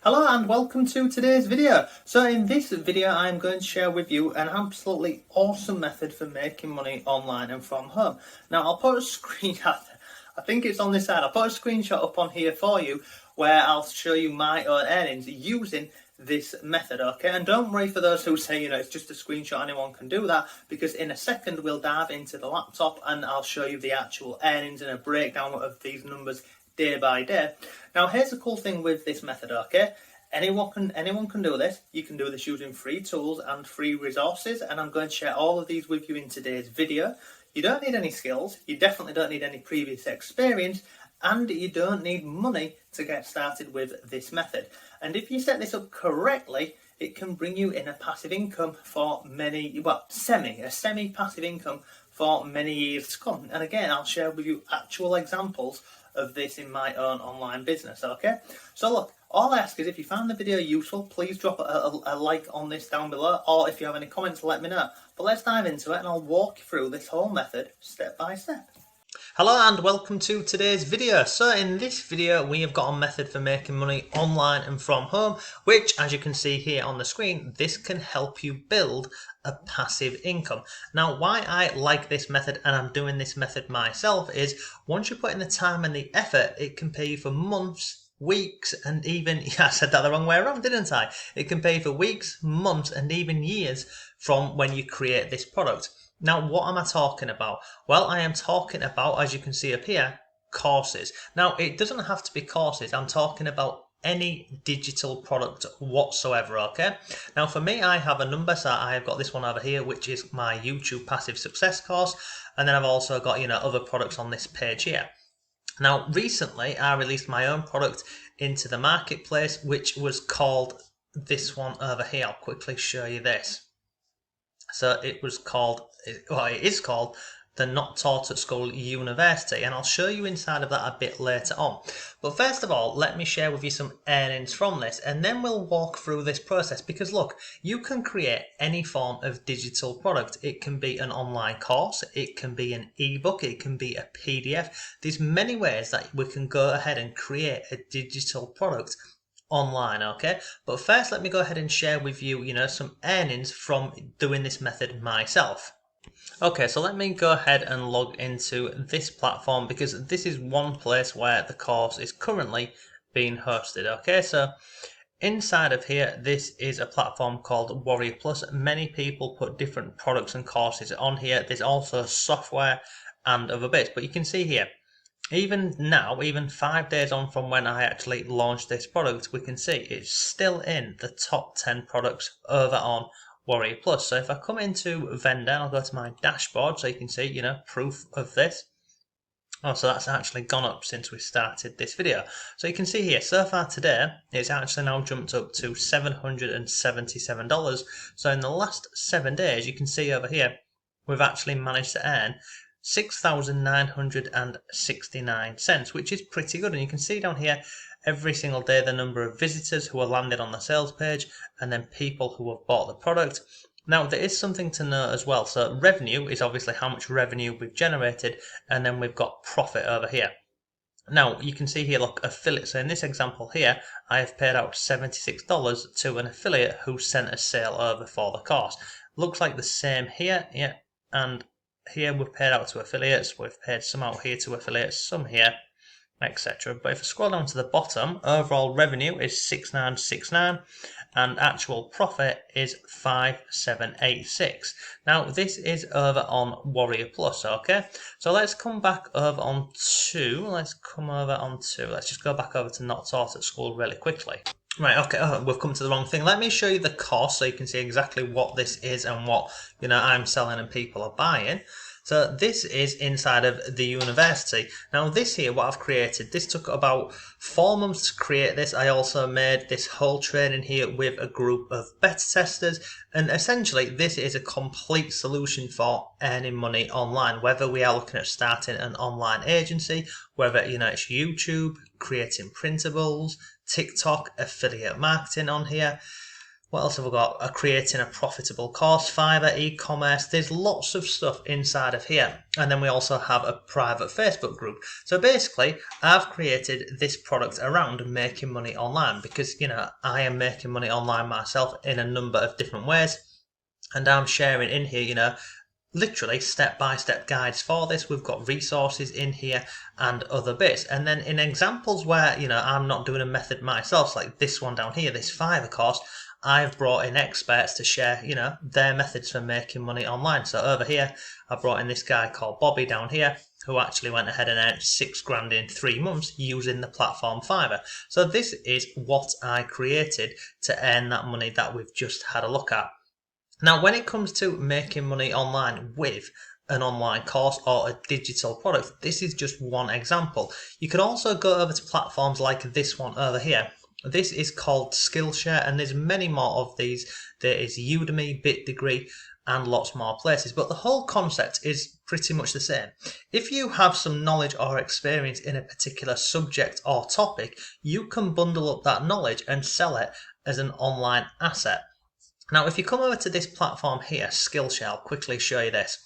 Hello and welcome to today's video. So in this video I'm going to share with you an absolutely awesome method for making money online and from home. Now I'll put a screenshot, I think it's on this side, I'll put a screenshot up on here for you where I'll show you my own earnings using this method, okay? And don't worry for those who say, it's just a screenshot, anyone can do that, because in a second we'll dive into the laptop and I'll show you the actual earnings and a breakdown of these numbers day by day. Now here's the cool thing with this method, okay? Anyone can do this. You can do this using free tools and free resources, and I'm going to share all of these with you in today's video. You don't need any skills, you definitely don't need any previous experience, and you don't need money to get started with this method. And if you set this up correctly, it can bring you in a passive income for semi-passive income for many years to come. And again, I'll share with you actual examples of this in my own online business, okay? So look, all I ask is if you found the video useful, please drop a like on this down below, or if you have any comments, let me know. But let's dive into it and I'll walk you through this whole method step by step. Hello and welcome to today's video. So in this video we have got a method for making money online and from home, which as you can see here on the screen, this can help you build a passive income. Now why I like this method and I'm doing this method myself is once you put in the time and the effort, it can pay you for months, weeks, and even, I said that the wrong way around, didn't I? It can pay you for weeks, months, and even years from when you create this product. Now, what am I talking about? Well, I am talking about, as you can see up here, courses. Now, it doesn't have to be courses. I'm talking about any digital product whatsoever, okay? Now, for me, I have a number, so I have got this one over here, which is my YouTube Passive Success course, and then I've also got, other products on this page here. Now, recently, I released my own product into the marketplace, which was called this one over here. I'll quickly show you this. So it is called the Not Taught at School University, and I'll show you inside of that a bit later on. But first of all, let me share with you some earnings from this, and then we'll walk through this process, because look, you can create any form of digital product. It can be an online course, it can be an ebook, it can be a PDF. There's many ways that we can go ahead and create a digital product online, okay? But first, let me go ahead and share with you, some earnings from doing this method myself. Okay, so let me go ahead and log into this platform, because this is one place where the course is currently being hosted, okay? So inside of here, this is a platform called Warrior Plus. Many people put different products and courses on here. There's also software and other bits, but you can see here, even now, even 5 days on from when I actually launched this product, we can see it's still in the top 10 products over on Warrior Plus. So if I come into vendor, I'll go to my dashboard so you can see, proof of this. Oh, so that's actually gone up since we started this video. So you can see here, so far today, it's actually now jumped up to $777. So in the last 7 days, you can see over here, we've actually managed to earn $6,969, which is pretty good. And you can see down here every single day the number of visitors who are landed on the sales page and then people who have bought the product. Now, there is something to note as well. So revenue is obviously how much revenue we've generated, and then we've got profit over here. Now, you can see here, look, affiliate. So in this example here, I have paid out $76 to an affiliate who sent a sale over for the course. Looks like the same here, yeah, and here we've paid out to affiliates, we've paid some out here to affiliates, some here, etc. But if I scroll down to the bottom, overall revenue is 6969 and actual profit is 5786. Now this is over on Warrior Plus, okay? So let's come back over on let's just go back over to Not Taught at School really quickly. Right, okay, we've come to the wrong thing. Let me show you the course so you can see exactly what this is and what, I'm selling and people are buying. So this is inside of the university. Now this here, what I've created, this took about 4 months to create this. I also made this whole training here with a group of beta testers. And essentially, this is a complete solution for earning money online, whether we are looking at starting an online agency, whether, it's YouTube, creating printables, TikTok, affiliate marketing on here, What else have we got? Creating a profitable course, Fiverr, e-commerce. There's lots of stuff inside of here. And then we also have a private Facebook group. So basically, I've created this product around making money online because, I am making money online myself in a number of different ways. And I'm sharing in here, literally step-by-step guides for this. We've got resources in here and other bits. And then in examples where, I'm not doing a method myself, like this one down here, this Fiverr course, I've brought in experts to share, their methods for making money online. So over here, I brought in this guy called Bobby down here, who actually went ahead and earned $6,000 in 3 months using the platform Fiverr. So this is what I created to earn that money that we've just had a look at. Now, when it comes to making money online with an online course or a digital product, this is just one example. You can also go over to platforms like this one over here. This is called Skillshare, and there's many more of these. There is Udemy, BitDegree, and lots more places, but the whole concept is pretty much the same. If you have some knowledge or experience in a particular subject or topic, you can bundle up that knowledge and sell it as an online asset. Now, if you come over to this platform here, Skillshare, I'll quickly show you this.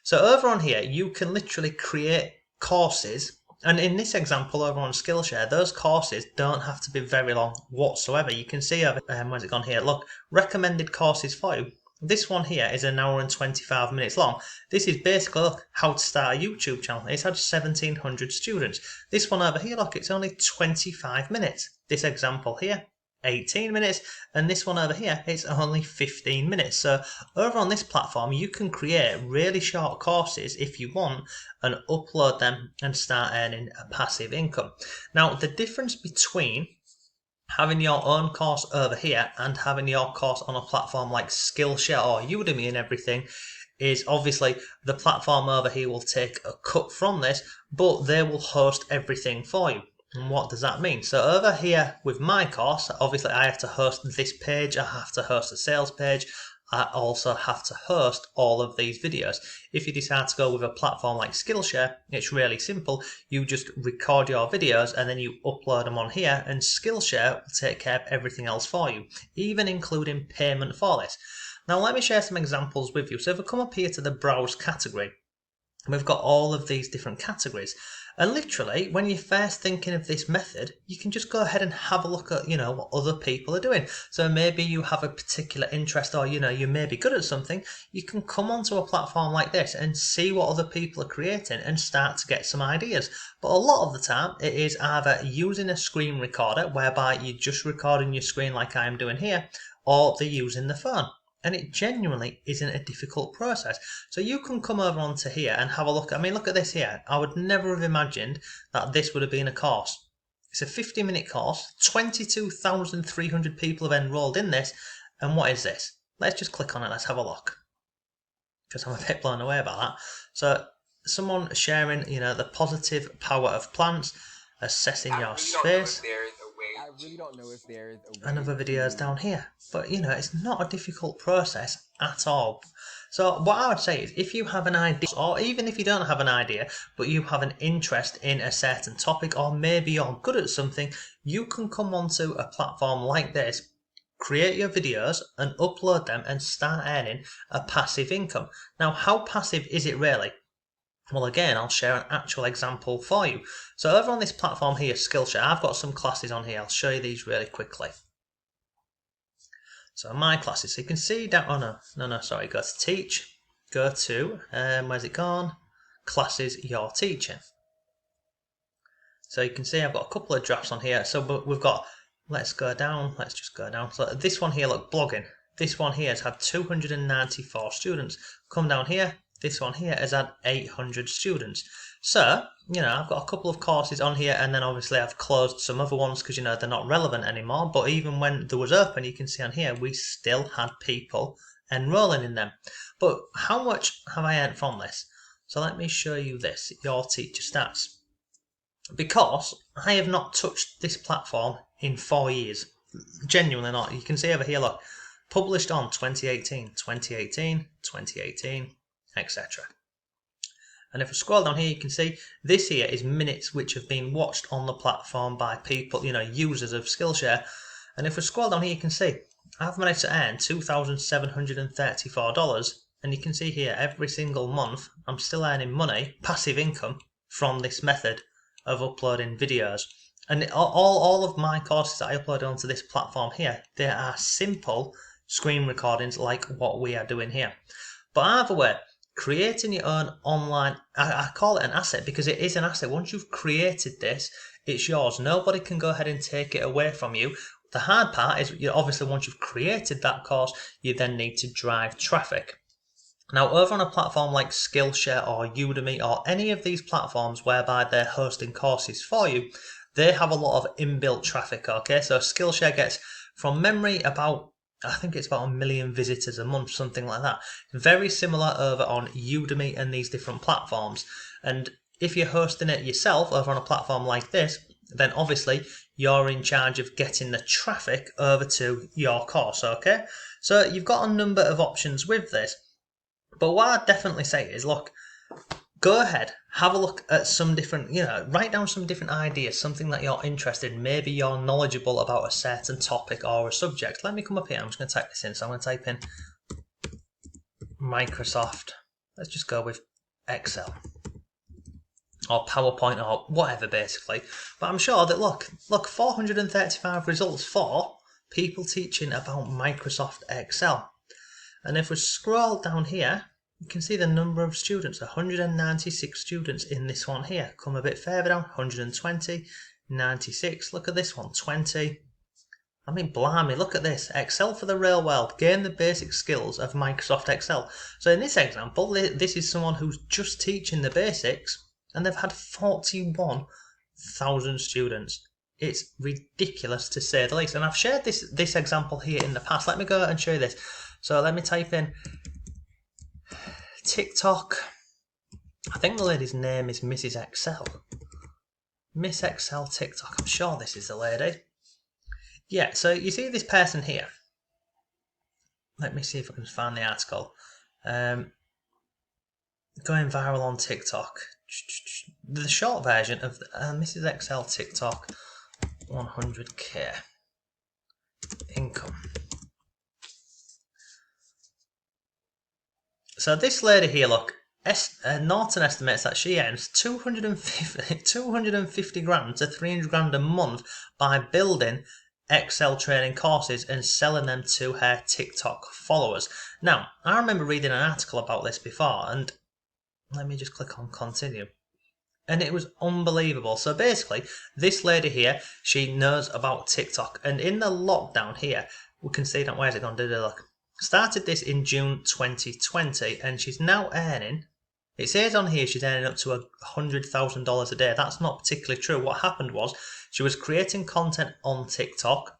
So over on here, you can literally create courses. And in this example over on Skillshare, those courses don't have to be very long whatsoever. You can see over, where's it gone here? Look, recommended courses for you. This one here is 1 hour and 25 minutes long. This is basically, look, how to start a YouTube channel. It's had 1,700 students. This one over here, look, it's only 25 minutes. This example here, 18 minutes, and this one over here, it's only 15 minutes. So over on this platform, you can create really short courses if you want and upload them and start earning a passive income. Now, the difference between having your own course over here and having your course on a platform like Skillshare or Udemy and everything is obviously the platform over here will take a cut from this, but they will host everything for you. And what does that mean? So over here with my course, obviously I have to host this page, I have to host a sales page, I also have to host all of these videos. If you decide to go with a platform like Skillshare, it's really simple. You just record your videos and then you upload them on here, and Skillshare will take care of everything else for you, even including payment for this. Now let me share some examples with you. So if I come up here to the browse category, we've got all of these different categories. And literally, when you're first thinking of this method, you can just go ahead and have a look at, what other people are doing. So maybe you have a particular interest or, you may be good at something. You can come onto a platform like this and see what other people are creating and start to get some ideas. But a lot of the time, it is either using a screen recorder, whereby you're just recording your screen like I am doing here, or they're using the phone. And it genuinely isn't a difficult process. So you can come over onto here and have a look. I mean, look at this here. I would never have imagined that this would have been a course. It's a 50-minute course. 22,300 people have enrolled in this. And what is this? Let's just click on it. Let's have a look. Because I'm a bit blown away about that. So someone sharing, the positive power of plants, assessing your space. I really don't know if there's a way. Another videos down here, but it's not a difficult process at all. So what I would say is, if you have an idea, or even if you don't have an idea but you have an interest in a certain topic, or maybe you're good at something, you can come onto a platform like this, create your videos and upload them and start earning a passive income. Now, how passive is it really? Well, again, I'll share an actual example for you. So over on this platform here, Skillshare, I've got some classes on here. I'll show you these really quickly. So my classes, so you can see down, sorry, go to teach, go to, where's it gone? Classes you're teaching. So you can see I've got a couple of drafts on here. So we've got, let's just go down. So this one here, look, blogging. This one here has had 294 students. Come down here. This one here has had 800 students. So, I've got a couple of courses on here, and then obviously I've closed some other ones because, they're not relevant anymore. But even when there was open, you can see on here, we still had people enrolling in them. But how much have I earned from this? So let me show you this, your teacher stats. Because I have not touched this platform in 4 years. Genuinely not. You can see over here, look, published on 2018, 2018, 2018, etc. And if I scroll down here, you can see this here is minutes which have been watched on the platform by people, users of Skillshare. And if we scroll down here, you can see I've managed to earn $2,734, and you can see here every single month I'm still earning money, passive income, from this method of uploading videos. And all of my courses that I upload onto this platform here, they are simple screen recordings like what we are doing here. But either way, creating your own online, I call it an asset because it is an asset. Once you've created this, it's yours. Nobody can go ahead and take it away from you. The hard part is, obviously, once you've created that course, you then need to drive traffic. Now, over on a platform like Skillshare or Udemy or any of these platforms whereby they're hosting courses for you, they have a lot of inbuilt traffic, okay? So Skillshare gets, from memory, I think it's about 1 million visitors a month, something like that. Very similar over on Udemy and these different platforms. And if you're hosting it yourself over on a platform like this, then obviously you're in charge of getting the traffic over to your course, okay? So you've got a number of options with this. But what I'd definitely say is, look, go ahead, have a look at some different, write down some different ideas, something that you're interested in. Maybe you're knowledgeable about a certain topic or a subject. Let me come up here. I'm just going to type this in. So I'm going to type in Microsoft. Let's just go with Excel or PowerPoint or whatever, basically. But I'm sure that, look, 435 results for people teaching about Microsoft Excel. And if we scroll down here, you can see the number of students, 196 students in this one here. Come a bit further down, 120, 96. Look at this one, 20. I mean, blimey, look at this. Excel for the real world. Gain the basic skills of Microsoft Excel. So in this example, this is someone who's just teaching the basics, and they've had 41,000 students. It's ridiculous to say the least. And I've shared this example here in the past. Let me go and show you this. So let me type in TikTok. I think the lady's name is Mrs. Excel. Miss Excel TikTok. I'm sure this is the lady. Yeah, so you see this person here. Let me see if I can find the article. Going viral on TikTok. The short version of Mrs. Excel TikTok 100k income. So this lady here, look, Norton estimates that she earns 250 grand to 300 grand a month by building Excel training courses and selling them to her TikTok followers. Now, I remember reading an article about this before, and let me just click on continue. And it was unbelievable. So basically, this lady here, she knows about TikTok. And in the lockdown here, we can see that, where's it gone? Look. Started this in June 2020, and she's now earning, it says on here she's earning up to $100,000 a day. That's not particularly true. What happened was she was creating content on TikTok,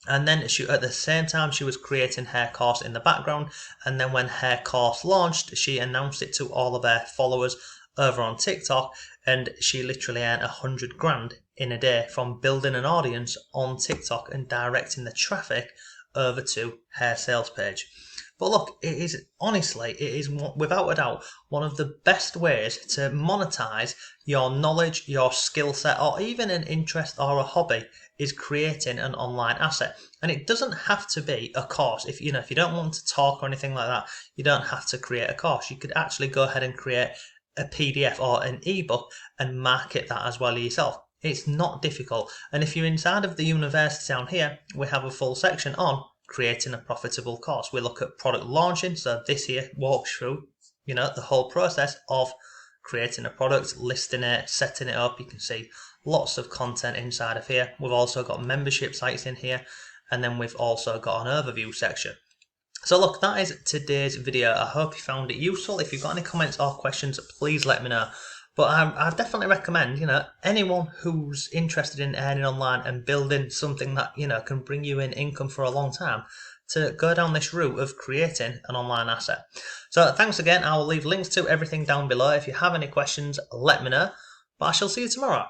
and then at the same time she was creating her course in the background, and then when her course launched, she announced it to all of her followers over on TikTok, and she literally earned 100 grand in a day from building an audience on TikTok and directing the traffic over to her sales page. But look, it is without a doubt one of the best ways to monetize your knowledge, your skill set, or even an interest or a hobby, is creating an online asset. And it doesn't have to be a course. If you don't want to talk or anything like that, you don't have to create a course. You could actually go ahead and create a PDF or an ebook and market that as well yourself. It's not difficult. And if you're inside of the university down here, we have a full section on creating a profitable course. We look at product launching. So this here walks through, the whole process of creating a product, listing it, setting it up. You can see lots of content inside of here. We've also got membership sites in here. And then we've also got an overview section. So look, that is today's video. I hope you found it useful. If you've got any comments or questions, please let me know. But I definitely recommend, anyone who's interested in earning online and building something that, can bring you in income for a long time, to go down this route of creating an online asset. So thanks again. I will leave links to everything down below. If you have any questions, let me know. But I shall see you tomorrow.